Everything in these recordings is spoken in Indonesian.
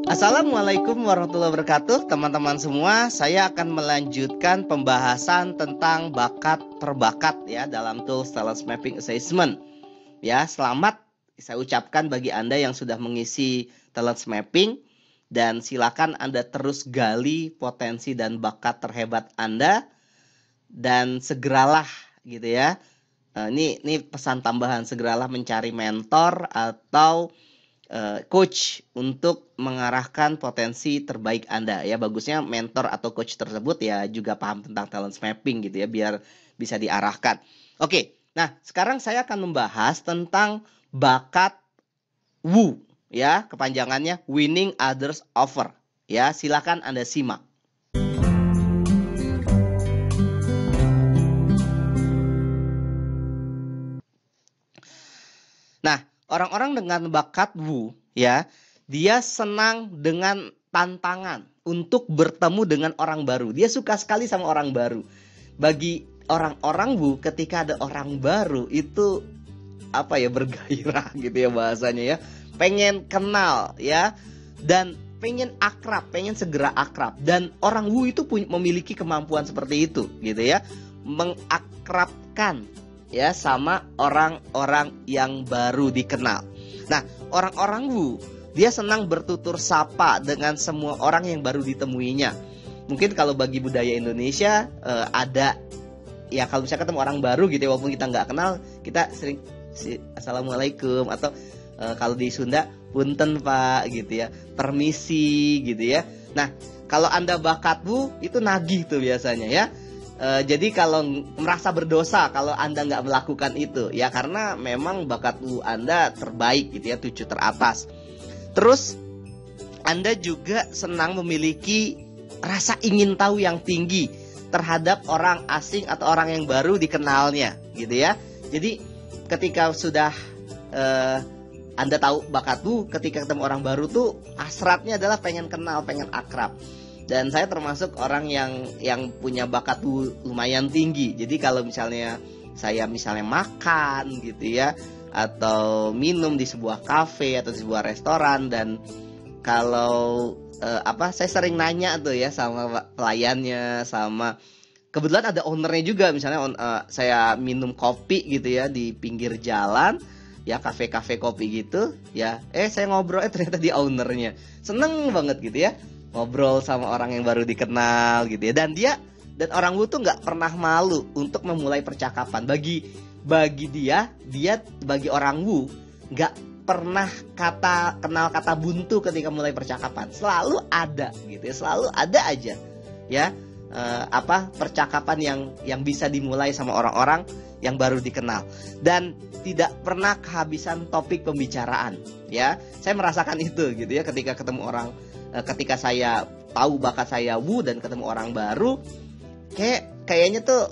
Assalamualaikum warahmatullahi wabarakatuh, teman-teman semua. Saya akan melanjutkan pembahasan tentang bakat per bakat ya dalam tools Talent Mapping Assessment. Ya, selamat saya ucapkan bagi Anda yang sudah mengisi Talent Mapping, dan silakan Anda terus gali potensi dan bakat terhebat Anda, dan segeralah gitu ya. Ini pesan tambahan, segeralah mencari mentor atau coach untuk mengarahkan potensi terbaik Anda ya. Bagusnya mentor atau coach tersebut ya juga paham tentang talent mapping gitu ya, biar bisa diarahkan. Oke, nah sekarang saya akan membahas tentang bakat WOO ya, kepanjangannya Winning Others Over ya. Silakan Anda simak. Nah, orang-orang dengan bakat WOO ya, dia senang dengan tantangan untuk bertemu dengan orang baru. Dia suka sekali sama orang baru. Bagi orang-orang WOO, ketika ada orang baru itu bergairah gitu ya bahasanya ya. Pengen kenal ya, dan pengen akrab, pengen segera akrab. Dan orang WOO itu memiliki kemampuan seperti itu gitu ya, mengakrabkan ya sama orang-orang yang baru dikenal. Nah, orang-orang WOO dia senang bertutur sapa dengan semua orang yang baru ditemuinya. Mungkin kalau bagi budaya Indonesia ada ya, kalau misalnya ketemu orang baru gitu ya, walaupun kita nggak kenal, kita sering assalamualaikum, atau kalau di Sunda punten Pak gitu ya, permisi gitu ya. Nah, kalau Anda bakat WOO itu nagih tuh biasanya ya. Jadi kalau merasa berdosa kalau Anda nggak melakukan itu ya, karena memang bakat WOO Anda terbaik gitu ya, 7 teratas. Terus Anda juga senang memiliki rasa ingin tahu yang tinggi terhadap orang asing atau orang yang baru dikenalnya gitu ya. Jadi ketika sudah Anda tahu bakat WOO, ketika ketemu orang baru tuh hasratnya adalah pengen kenal, pengen akrab. Dan saya termasuk orang yang punya bakat lumayan tinggi. Jadi kalau misalnya saya makan gitu ya, atau minum di sebuah kafe atau di sebuah restoran, dan kalau saya sering nanya tuh ya sama pelayannya, sama kebetulan ada ownernya juga. Misalnya saya minum kopi gitu ya di pinggir jalan ya, kafe-kafe kopi gitu ya, saya ngobrol ternyata dia ownernya. Seneng banget gitu ya ngobrol sama orang yang baru dikenal gitu ya. Dan orang WOO tuh nggak pernah malu untuk memulai percakapan. Bagi orang WOO nggak pernah kenal kata buntu ketika mulai percakapan. Selalu ada gitu ya, selalu ada aja ya percakapan yang bisa dimulai sama orang-orang yang baru dikenal, dan tidak pernah kehabisan topik pembicaraan ya. Saya merasakan itu gitu ya, ketika saya tahu bakat saya WOO dan ketemu orang baru, kayaknya tuh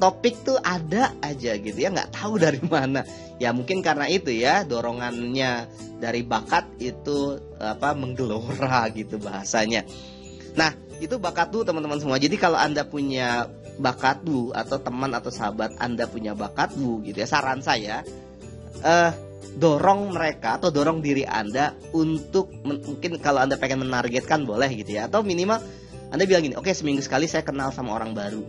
topik tuh ada aja gitu ya, nggak tahu dari mana. Ya mungkin karena itu ya, dorongannya dari bakat itu menggelora gitu bahasanya. Nah, itu bakat WOO teman-teman semua. Jadi kalau Anda punya bakat WOO, atau teman atau sahabat Anda punya bakat WOO gitu ya, saran saya dorong mereka atau dorong diri Anda untuk mungkin kalau Anda pengen menargetkan boleh gitu ya, atau minimal Anda bilang gini, oke, seminggu sekali saya kenal sama orang baru,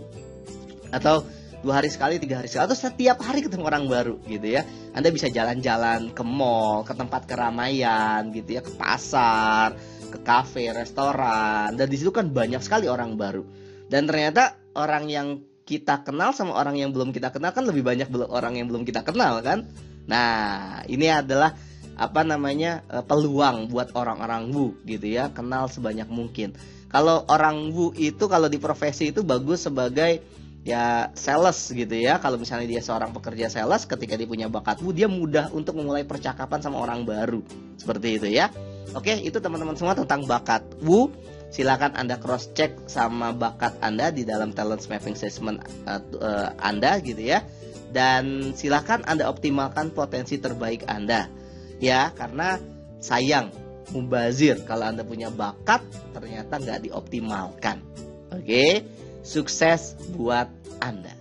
atau 2 hari sekali, 3 hari sekali, atau setiap hari ketemu orang baru gitu ya. Anda bisa jalan-jalan ke mall, ke tempat keramaian gitu ya, ke pasar, ke kafe, restoran, dan di situ kan banyak sekali orang baru. Dan ternyata orang yang kita kenal sama orang yang belum kita kenal kan lebih banyak orang yang belum kita kenal kan. Nah, ini adalah peluang buat orang-orang WOO gitu ya, kenal sebanyak mungkin. Kalau orang WOO itu kalau di profesi itu bagus sebagai ya sales gitu ya. Kalau misalnya dia seorang pekerja sales, ketika dia punya bakat WOO, dia mudah untuk memulai percakapan sama orang baru. Seperti itu ya. Oke, itu teman-teman semua tentang bakat WOO. Silakan Anda cross check sama bakat Anda di dalam talent mapping assessment Anda gitu ya. Dan silakan Anda optimalkan potensi terbaik Anda ya, karena sayang mubazir kalau Anda punya bakat ternyata nggak dioptimalkan. Oke, sukses buat Anda.